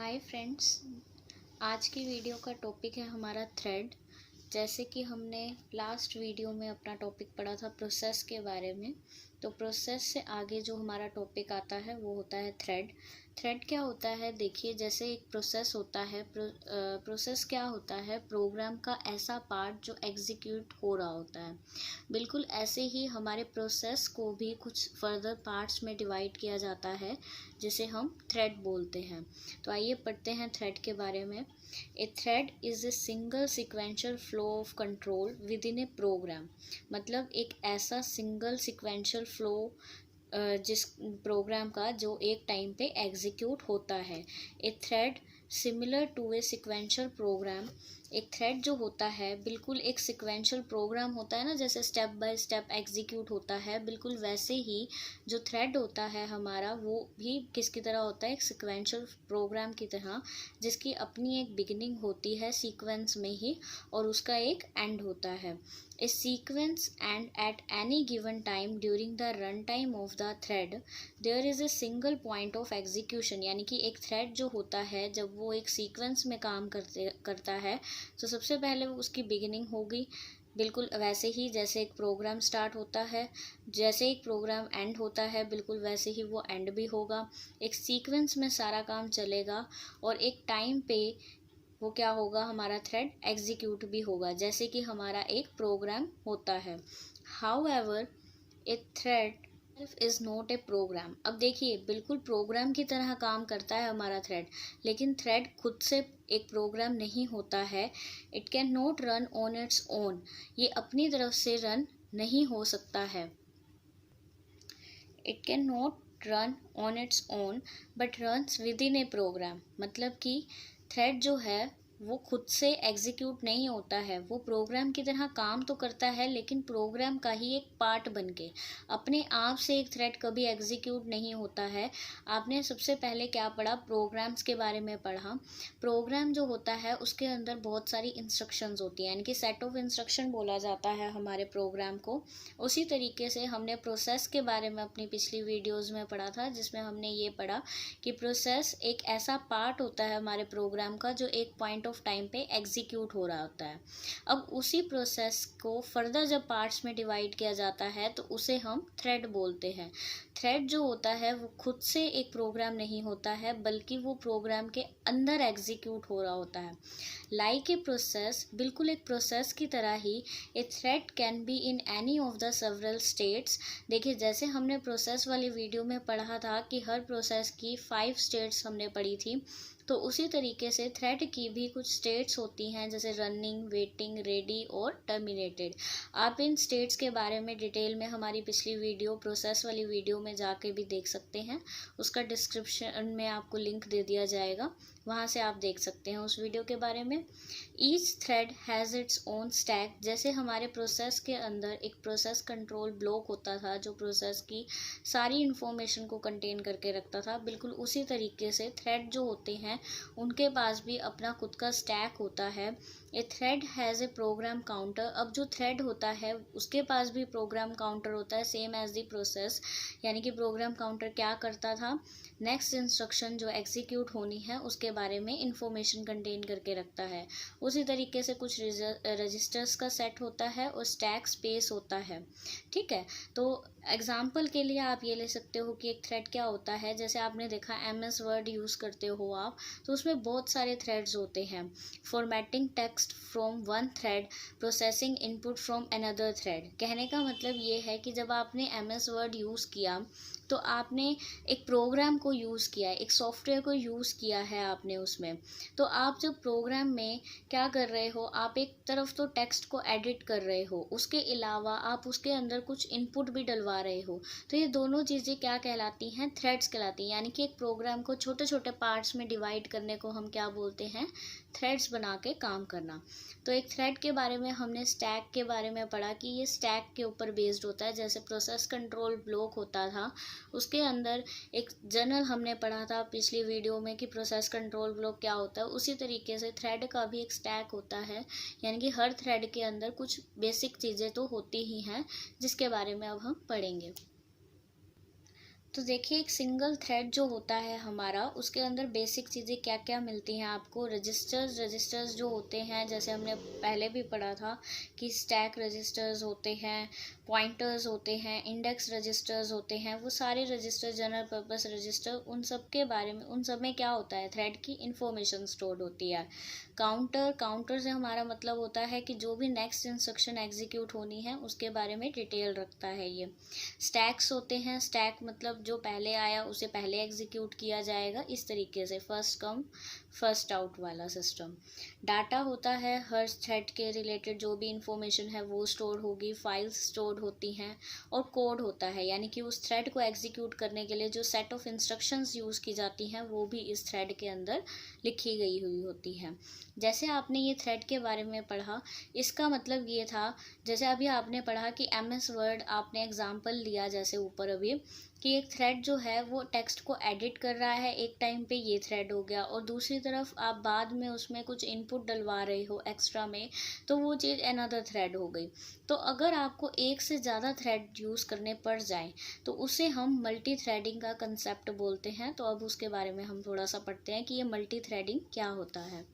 Hi friends, आज की video का टॉपिक है हमारा थ्रेड। जैसे कि हमने लास्ट वीडियो में अपना टॉपिक पढ़ा था प्रोसेस के बारे में, तो प्रोसेस से आगे जो हमारा टॉपिक आता है वो होता है थ्रेड। थ्रेड क्या होता है? देखिए, जैसे एक प्रोसेस होता है, प्रोसेस क्या होता है? प्रोग्राम का ऐसा पार्ट जो एग्जीक्यूट हो रहा होता है। बिल्कुल ऐसे ही हमारे प्रोसेस को भी कुछ फर्दर पार्ट्स में डिवाइड किया जाता है, जिसे हम थ्रेड बोलते हैं। तो आइए पढ़ते हैं थ्रेड के बारे में। A thread is a single sequential flow of control within a program. मतलब एक ऐसा सिंगल सिक्वेंशियल फ्लो जिस प्रोग्राम का जो एक टाइम पे एग्जीक्यूट होता है। A thread similar to a sequential program. एक थ्रेड जो होता है बिल्कुल एक सिक्वेंशियल प्रोग्राम होता है ना, जैसे स्टेप बाय स्टेप एग्जीक्यूट होता है, बिल्कुल वैसे ही जो थ्रेड होता है हमारा वो भी किसकी तरह होता है? एक सिक्वेंशियल प्रोग्राम की तरह, जिसकी अपनी एक बिगिनिंग होती है सीक्वेंस में ही और उसका एक एंड होता है। A sequence and at any given time during the runtime of the thread there is a single point of execution। यानी कि एक थ्रेड जो होता है जब वो एक सीक्वेंस में काम करता है तो सबसे पहले वो उसकी बिगिनिंग होगी, बिल्कुल वैसे ही जैसे एक प्रोग्राम स्टार्ट होता है, जैसे एक प्रोग्राम एंड होता है बिल्कुल वैसे ही वो एंड भी होगा। एक सीक्वेंस में सारा काम चलेगा और एक टाइम पे वो क्या होगा? हमारा थ्रेड एग्जीक्यूट भी होगा, जैसे कि हमारा एक प्रोग्राम होता है। However a thread is not a program. अब देखिए, बिल्कुल प्रोग्राम की तरह काम करता है हमारा थ्रेड, लेकिन थ्रेड खुद से एक प्रोग्राम नहीं होता है। It can not run on its own. ये अपनी तरफ से रन नहीं हो सकता है। It can not run on its own but runs within a program. मतलब कि थ्रेड जो है वो खुद से एग्जीक्यूट नहीं होता है, वो प्रोग्राम की तरह काम तो करता है लेकिन प्रोग्राम का ही एक पार्ट बन के। अपने आप से एक थ्रेड कभी एग्जीक्यूट नहीं होता है। आपने सबसे पहले क्या पढ़ा? प्रोग्राम्स के बारे में पढ़ा। प्रोग्राम जो होता है उसके अंदर बहुत सारी इंस्ट्रक्शंस होती हैं, यानी कि सेट ऑफ इंस्ट्रक्शन बोला जाता है हमारे प्रोग्राम को। उसी तरीके से हमने प्रोसेस के बारे में अपनी पिछली वीडियोस में पढ़ा था, जिसमें हमने ये पढ़ा कि प्रोसेस एक ऐसा पार्ट होता है हमारे प्रोग्राम का जो एक पॉइंट ऑफ टाइम पे एग्जीक्यूट हो रहा होता है। अब उसी प्रोसेस को फर्दर जब पार्ट्स में डिवाइड किया जाता है तो उसे हम थ्रेड बोलते हैं। थ्रेड जो होता है वो खुद से एक प्रोग्राम नहीं होता है, बल्कि वो प्रोग्राम के अंदर एग्जीक्यूट हो रहा होता है। लाइक ए प्रोसेस, बिल्कुल एक प्रोसेस की तरह ही a thread can be in any of the several states. देखिए, जैसे हमने प्रोसेस वाली वीडियो में पढ़ा था कि हर प्रोसेस की 5 स्टेट्स हमने पढ़ी थी, तो उसी तरीके से थ्रेड की भी कुछ स्टेट्स होती हैं, जैसे रनिंग, वेटिंग, रेडी और टर्मिनेटेड। आप इन स्टेट्स के बारे में डिटेल में हमारी पिछली वीडियो, प्रोसेस वाली वीडियो में जाके भी देख सकते हैं। उसका डिस्क्रिप्शन में आपको लिंक दे दिया जाएगा, वहाँ से आप देख सकते हैं उस वीडियो के बारे में। Each thread has its own stack. जैसे हमारे प्रोसेस के अंदर एक प्रोसेस कंट्रोल ब्लॉक होता था जो प्रोसेस की सारी इन्फॉर्मेशन को कंटेन करके रखता था, बिल्कुल उसी तरीके से थ्रेड जो होते हैं उनके पास भी अपना खुद का स्टैक होता है। A thread has a program counter. अब जो थ्रेड होता है उसके पास भी प्रोग्राम काउंटर होता है, सेम एज द प्रोसेस। यानी कि प्रोग्राम काउंटर क्या करता था? नेक्स्ट इंस्ट्रक्शन जो एग्जीक्यूट होनी है उसके बारे में इंफॉर्मेशन कंटेन करके रखता है। उसी तरीके से कुछ रजिस्टर्स का सेट होता है और स्टैक स्पेस होता है। ठीक है, तो एग्जाम्पल के लिए आप ये ले सकते हो कि एक थ्रेड क्या होता है। जैसे आपने देखा MS वर्ड यूज़ करते हो आप, तो उसमें बहुत सारे थ्रेड्स होते हैं। Formatting text from one thread, processing input from another thread. कहने का मतलब ये है कि जब आपने MS वर्ड यूज़ किया तो आपने एक प्रोग्राम को यूज़ किया है, एक सॉफ्टवेयर को यूज़ किया है आपने उसमें। तो आप जब प्रोग्राम में क्या कर रहे हो? आप एक तरफ तो टेक्स्ट को एडिट कर रहे हो, उसके अलावा आप उसके अंदर कुछ इनपुट भी डलवा रहे हो। तो ये दोनों चीज़ें क्या कहलाती हैं? थ्रेड्स कहलाती हैं। यानी कि एक प्रोग्राम को छोटे छोटे पार्ट्स में डिवाइड करने को हम क्या बोलते हैं? थ्रेड्स बना के काम करना। तो एक थ्रेड के बारे में हमने स्टैक के बारे में पढ़ा कि ये स्टैक के ऊपर बेस्ड होता है। जैसे प्रोसेस कंट्रोल ब्लॉक होता था, उसके अंदर एक जनरल हमने पढ़ा था पिछली वीडियो में कि प्रोसेस कंट्रोल ब्लॉक क्या होता है। उसी तरीके से थ्रेड का भी एक स्टैक होता है, यानी कि हर थ्रेड के अंदर कुछ बेसिक चीज़ें तो होती ही हैं, जिसके बारे में अब हम पढ़ेंगे। तो देखिए एक सिंगल थ्रेड जो होता है हमारा, उसके अंदर बेसिक चीज़ें क्या क्या मिलती हैं आपको। रजिस्टर्स जो होते हैं, जैसे हमने पहले भी पढ़ा था कि स्टैक रजिस्टर्स होते हैं, पॉइंटर्स होते हैं, इंडेक्स रजिस्टर्स होते हैं, वो सारे रजिस्टर, जनरल पर्पस रजिस्टर, उन सब के बारे में, उन सब में क्या होता है, थ्रेड की इंफॉर्मेशन स्टोर्ड होती है। काउंटर से हमारा मतलब होता है कि जो भी नेक्स्ट इंस्ट्रक्शन एग्जीक्यूट होनी है उसके बारे में डिटेल रखता है ये। स्टैक्स होते हैं, स्टैक मतलब जो पहले आया उसे पहले एग्जीक्यूट किया जाएगा, इस तरीके से फर्स्ट कम फर्स्ट आउट वाला सिस्टम। डाटा होता है, हर थ्रेड के रिलेटेड जो भी इंफॉर्मेशन है वो स्टोर होगी, फाइल्स स्टोर होती हैं। और कोड होता है, यानी कि उस थ्रेड को एग्जीक्यूट करने के लिए जो सेट ऑफ इंस्ट्रक्शंस यूज़ की जाती हैं वो भी इस थ्रेड के अंदर लिखी गई हुई होती है। जैसे आपने ये थ्रेड के बारे में पढ़ा, इसका मतलब ये था, जैसे अभी आपने पढ़ा कि MS वर्ड आपने एग्जाम्पल लिया जैसे ऊपर अभी, कि एक थ्रेड जो है वो टेक्स्ट को एडिट कर रहा है, एक टाइम पे ये थ्रेड हो गया, और दूसरी तरफ आप बाद में उसमें कुछ इनपुट डलवा रहे हो एक्स्ट्रा में, तो वो चीज़ अनदर थ्रेड हो गई। तो अगर आपको एक से ज़्यादा थ्रेड यूज़ करने पड़ जाए तो उसे हम मल्टी थ्रेडिंग का कंसेप्ट बोलते हैं। तो अब उसके बारे में हम थोड़ा सा पढ़ते हैं कि ये मल्टी थ्रेडिंग क्या होता है।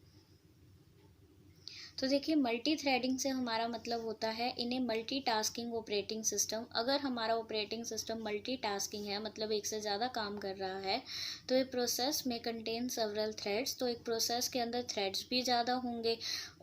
तो देखिए मल्टी थ्रेडिंग से हमारा मतलब होता है in a multitasking operating system. अगर हमारा ऑपरेटिंग सिस्टम मल्टी टास्किंग है, मतलब एक से ज़्यादा काम कर रहा है, तो ये प्रोसेस में कंटेन सेवरल थ्रेड्स। तो एक प्रोसेस के अंदर थ्रेड्स भी ज़्यादा होंगे,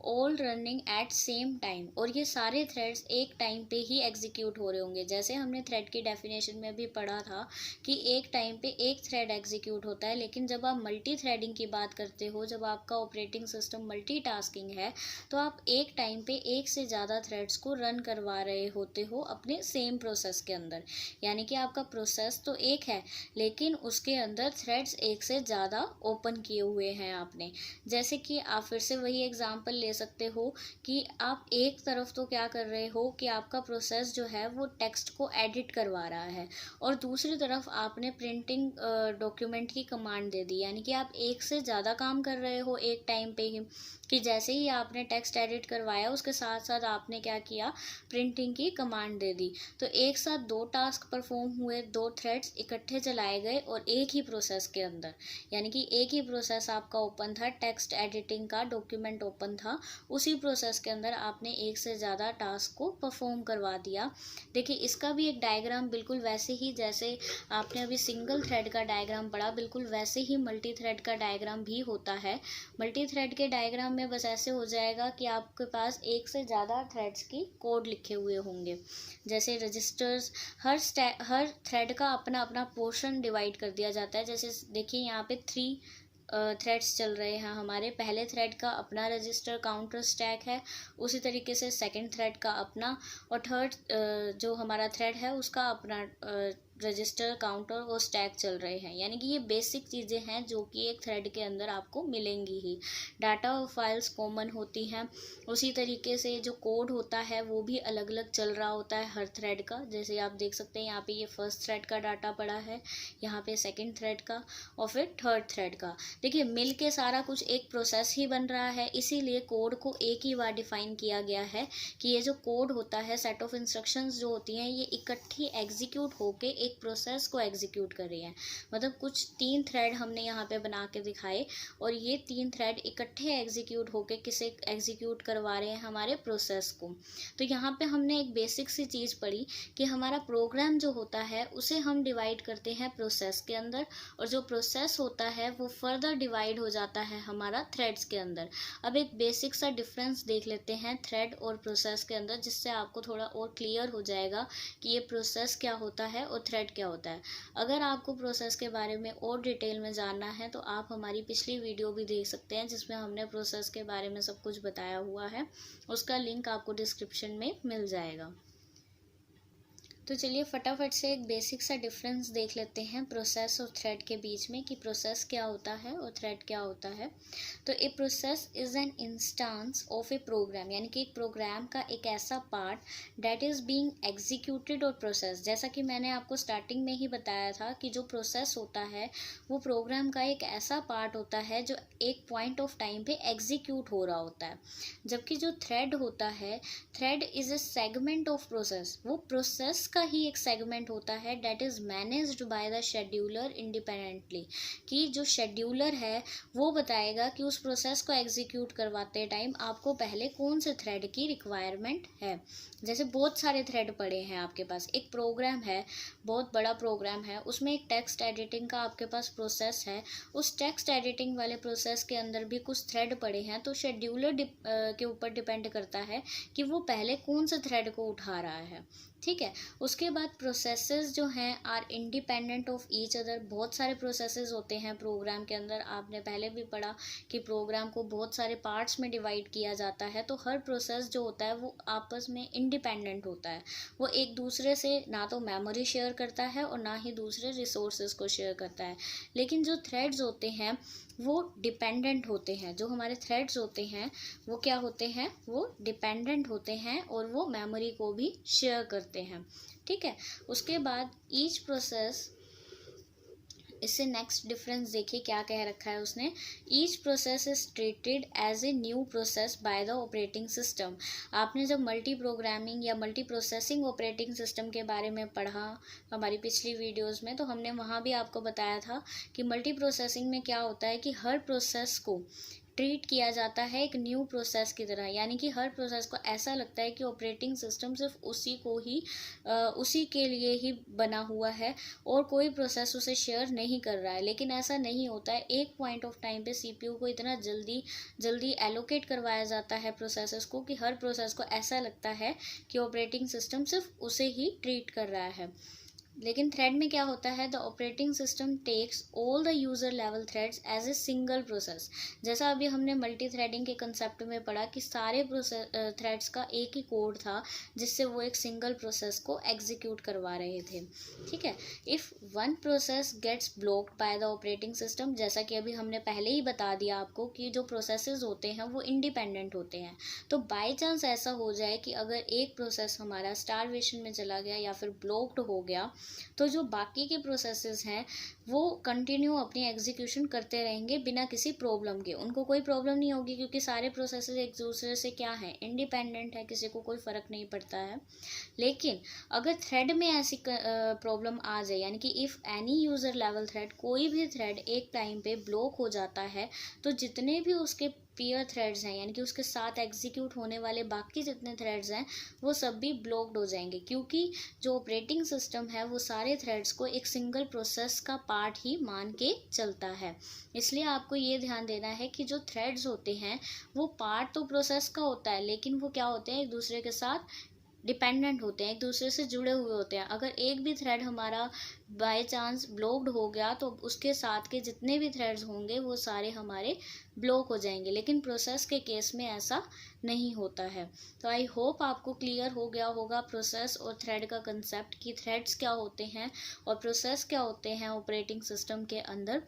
all running at same time, और ये सारे थ्रेड्स एक टाइम पे ही एग्जीक्यूट हो रहे होंगे। जैसे हमने थ्रेड की डेफिनेशन में भी पढ़ा था कि एक टाइम पे एक थ्रेड एग्जीक्यूट होता है, लेकिन जब आप मल्टी थ्रेडिंग की बात करते हो, जब आपका ऑपरेटिंग सिस्टम मल्टी टास्किंग है, तो आप एक टाइम पे एक से ज़्यादा थ्रेड्स को रन करवा रहे होते हो अपने सेम प्रोसेस के अंदर। यानी कि आपका प्रोसेस तो एक है, लेकिन उसके अंदर थ्रेड्स एक से ज़्यादा ओपन किए हुए हैं आपने। जैसे कि आप फिर से वही एग्जांपल ले सकते हो कि आप एक तरफ तो क्या कर रहे हो कि आपका प्रोसेस जो है वो टेक्स्ट को एडिट करवा रहा है, और दूसरी तरफ आपने प्रिंटिंग डॉक्यूमेंट की कमांड दे दी। यानी कि आप एक से ज़्यादा काम कर रहे हो एक टाइम पे ही, कि जैसे ही आपने टेक्स्ट एडिट करवाया उसके साथ साथ आपने क्या किया, प्रिंटिंग की कमांड दे दी। तो एक साथ दो टास्क परफॉर्म हुए, दो थ्रेड्स इकट्ठे चलाए गए और एक ही प्रोसेस के अंदर। यानी कि एक ही प्रोसेस आपका ओपन था, टेक्स्ट एडिटिंग का डॉक्यूमेंट ओपन था, उसी प्रोसेस के अंदर आपने एक से ज़्यादा टास्क को परफॉर्म करवा दिया। देखिए इसका भी एक डायग्राम बिल्कुल वैसे ही, जैसे आपने अभी सिंगल थ्रेड का डायग्राम पढ़ा, बिल्कुल वैसे ही मल्टी थ्रेड का डायग्राम भी होता है। मल्टी थ्रेड के डायग्राम में बस ऐसे हो जाएगा कि आपके पास एक से ज़्यादा थ्रेड्स की कोड लिखे हुए होंगे। जैसे रजिस्टर्स, हर थ्रेड का अपना अपना पोर्शन डिवाइड कर दिया जाता है। जैसे देखिए यहाँ पे 3 थ्रेड्स चल रहे हैं हमारे। पहले थ्रेड का अपना रजिस्टर काउंटर स्टैक है, उसी तरीके से सेकंड थ्रेड का अपना, और थर्ड जो हमारा थ्रेड है उसका अपना रजिस्टर काउंटर और स्टैक चल रहे हैं। यानी कि ये बेसिक चीज़ें हैं जो कि एक थ्रेड के अंदर आपको मिलेंगी ही। डाटा और फाइल्स कॉमन होती हैं, उसी तरीके से जो कोड होता है वो भी अलग अलग चल रहा होता है हर थ्रेड का। जैसे आप देख सकते हैं यहाँ पे ये फर्स्ट थ्रेड का डाटा पड़ा है, यहाँ पे सेकंड थ्रेड का, और फिर थर्ड थ्रेड का। देखिए मिल के सारा कुछ एक प्रोसेस ही बन रहा है, इसीलिए कोड को एक ही बार डिफाइन किया गया है कि ये जो कोड होता है, सेट ऑफ इंस्ट्रक्शंस जो होती हैं, ये इकट्ठी एग्जीक्यूट होके एक प्रोसेस को एग्जीक्यूट कर रही हैं। मतलब कुछ 3 थ्रेड हमने यहाँ पे बना के दिखाए, और ये 3 थ्रेड इकट्ठे एग्जीक्यूट होके किसे एग्जीक्यूट करवा रहे हैं, हमारे प्रोसेस को। तो यहाँ पे हमने एक बेसिक सी चीज़ पढ़ी कि हमारा प्रोग्राम जो होता है उसे हम डिवाइड करते हैं प्रोसेस के अंदर, और जो प्रोसेस होता है वो फर्दर डिवाइड हो जाता है हमारा थ्रेड्स के अंदर। अब एक बेसिक सा डिफरेंस देख लेते हैं थ्रेड और प्रोसेस के अंदर, जिससे आपको थोड़ा और क्लियर हो जाएगा कि ये प्रोसेस क्या होता है और थ्रेड क्या होता है। अगर आपको प्रोसेस के बारे में और डिटेल में जानना है तो आप हमारी पिछली वीडियो भी देख सकते हैं, जिसमें हमने प्रोसेस के बारे में सब कुछ बताया हुआ है। उसका लिंक आपको डिस्क्रिप्शन में मिल जाएगा। तो चलिए फटाफट से एक बेसिक सा डिफरेंस देख लेते हैं प्रोसेस और थ्रेड के बीच में, कि प्रोसेस क्या होता है और थ्रेड क्या होता है। तो a process is an instance of a program, यानी कि एक प्रोग्राम का एक ऐसा part that is being executed और प्रोसेस। जैसा कि मैंने आपको स्टार्टिंग में ही बताया था कि जो प्रोसेस होता है वो प्रोग्राम का एक ऐसा पार्ट होता है जो एक पॉइंट ऑफ टाइम पे एग्जीक्यूट हो रहा होता है। जबकि जो थ्रेड होता है, thread is A segment of process, वो प्रोसेस का ही एक सेगमेंट होता है that is managed by the scheduler independently, कि जो शेड्यूलर है वो बताएगा कि उस प्रोसेस को एग्जीक्यूट करवाते टाइम आपको पहले कौन से थ्रेड की रिक्वायरमेंट है। जैसे बहुत सारे थ्रेड पड़े हैं आपके पास, एक प्रोग्राम है, बहुत बड़ा प्रोग्राम है, उसमें एक टेक्स्ट एडिटिंग का आपके पास प्रोसेस है, उस टेक्स्ट एडिटिंग वाले प्रोसेस के अंदर भी कुछ थ्रेड पड़े हैं, तो शेड्यूलर के ऊपर डिपेंड करता है कि वो पहले कौन से थ्रेड को उठा रहा है। ठीक है, उसके बाद प्रोसेसेस जो हैं are independent of each other. बहुत सारे प्रोसेसेस होते हैं प्रोग्राम के अंदर, आपने पहले भी पढ़ा कि प्रोग्राम को बहुत सारे पार्ट्स में डिवाइड किया जाता है, तो हर प्रोसेस जो होता है वो आपस में इंडिपेंडेंट होता है, वो एक दूसरे से ना तो मेमोरी शेयर करता है और ना ही दूसरे रिसोर्सेज को शेयर करता है। लेकिन जो थ्रेड्स होते हैं वो डिपेंडेंट होते हैं, जो हमारे थ्रेड्स होते हैं वो क्या होते हैं, वो डिपेंडेंट होते हैं और वो मेमोरी को भी शेयर करते हैं। ठीक है, उसके बाद ईच प्रोसेस, इससे नेक्स्ट डिफरेंस देखिए क्या कह रखा है उसने, each process is treated as a new process by the operating system. आपने जब मल्टी प्रोग्रामिंग या मल्टी प्रोसेसिंग ऑपरेटिंग सिस्टम के बारे में पढ़ा हमारी पिछली वीडियोस में, तो हमने वहाँ भी आपको बताया था कि मल्टी प्रोसेसिंग में क्या होता है कि हर प्रोसेस को ट्रीट किया जाता है एक न्यू प्रोसेस की तरह, यानी कि हर प्रोसेस को ऐसा लगता है कि ऑपरेटिंग सिस्टम सिर्फ उसी के लिए ही बना हुआ है और कोई प्रोसेस उसे शेयर नहीं कर रहा है। लेकिन ऐसा नहीं होता है, एक पॉइंट ऑफ टाइम पे सीपीयू को इतना जल्दी एलोकेट करवाया जाता है प्रोसेसेस को कि हर प्रोसेस को ऐसा लगता है कि ऑपरेटिंग सिस्टम सिर्फ उसे ही ट्रीट कर रहा है। लेकिन थ्रेड में क्या होता है, the operating system takes all the user level threads as a single process. जैसा अभी हमने मल्टी थ्रेडिंग के कंसेप्ट में पढ़ा कि सारे थ्रेड्स का एक ही कोड था जिससे वो एक सिंगल प्रोसेस को एग्जीक्यूट करवा रहे थे। ठीक है, if one process gets blocked by the operating system, जैसा कि अभी हमने पहले ही बता दिया आपको कि जो प्रोसेसेस होते हैं वो इंडिपेंडेंट होते हैं, तो बाई चांस ऐसा हो जाए कि अगर एक प्रोसेस हमारा स्टारवेशन में चला गया या फिर ब्लॉक्ड हो गया, तो जो बाकी के प्रोसेसेस हैं वो कंटिन्यू अपनी एग्जीक्यूशन करते रहेंगे बिना किसी प्रॉब्लम के, उनको कोई प्रॉब्लम नहीं होगी क्योंकि सारे प्रोसेसेस एक दूसरे से क्या है, इंडिपेंडेंट है, किसी को कोई फ़र्क नहीं पड़ता है। लेकिन अगर थ्रेड में ऐसी प्रॉब्लम आ जाए, यानी कि if any user level thread, कोई भी थ्रेड एक टाइम पे ब्लॉक हो जाता है, तो जितने भी उसके पीयर थ्रेड्स हैं, यानी कि उसके साथ एग्जीक्यूट होने वाले बाकी जितने थ्रेड्स हैं वो सब भी ब्लॉक्ड हो जाएंगे, क्योंकि जो ऑपरेटिंग सिस्टम है वो सारे थ्रेड्स को एक सिंगल प्रोसेस का पार्ट ही मान के चलता है। इसलिए आपको ये ध्यान देना है कि जो थ्रेड्स होते हैं वो पार्ट तो प्रोसेस का होता है, लेकिन वो क्या होते हैं, एक दूसरे के साथ डिपेंडेंट होते हैं, एक दूसरे से जुड़े हुए होते हैं। अगर एक भी थ्रेड हमारा बाय चांस ब्लॉक्ड हो गया तो उसके साथ के जितने भी थ्रेड्स होंगे वो सारे हमारे ब्लॉक हो जाएंगे, लेकिन प्रोसेस के केस में ऐसा नहीं होता है। तो आई होप आपको क्लियर हो गया होगा प्रोसेस और थ्रेड का कंसेप्ट, कि थ्रेड्स क्या होते हैं और प्रोसेस क्या होते हैं ऑपरेटिंग सिस्टम के अंदर।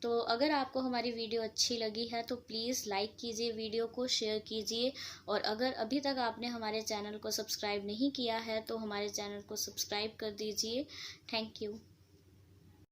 तो अगर आपको हमारी वीडियो अच्छी लगी है तो प्लीज़ लाइक कीजिए, वीडियो को शेयर कीजिए, और अगर अभी तक आपने हमारे चैनल को सब्सक्राइब नहीं किया है तो हमारे चैनल को सब्सक्राइब कर दीजिए। Thank you.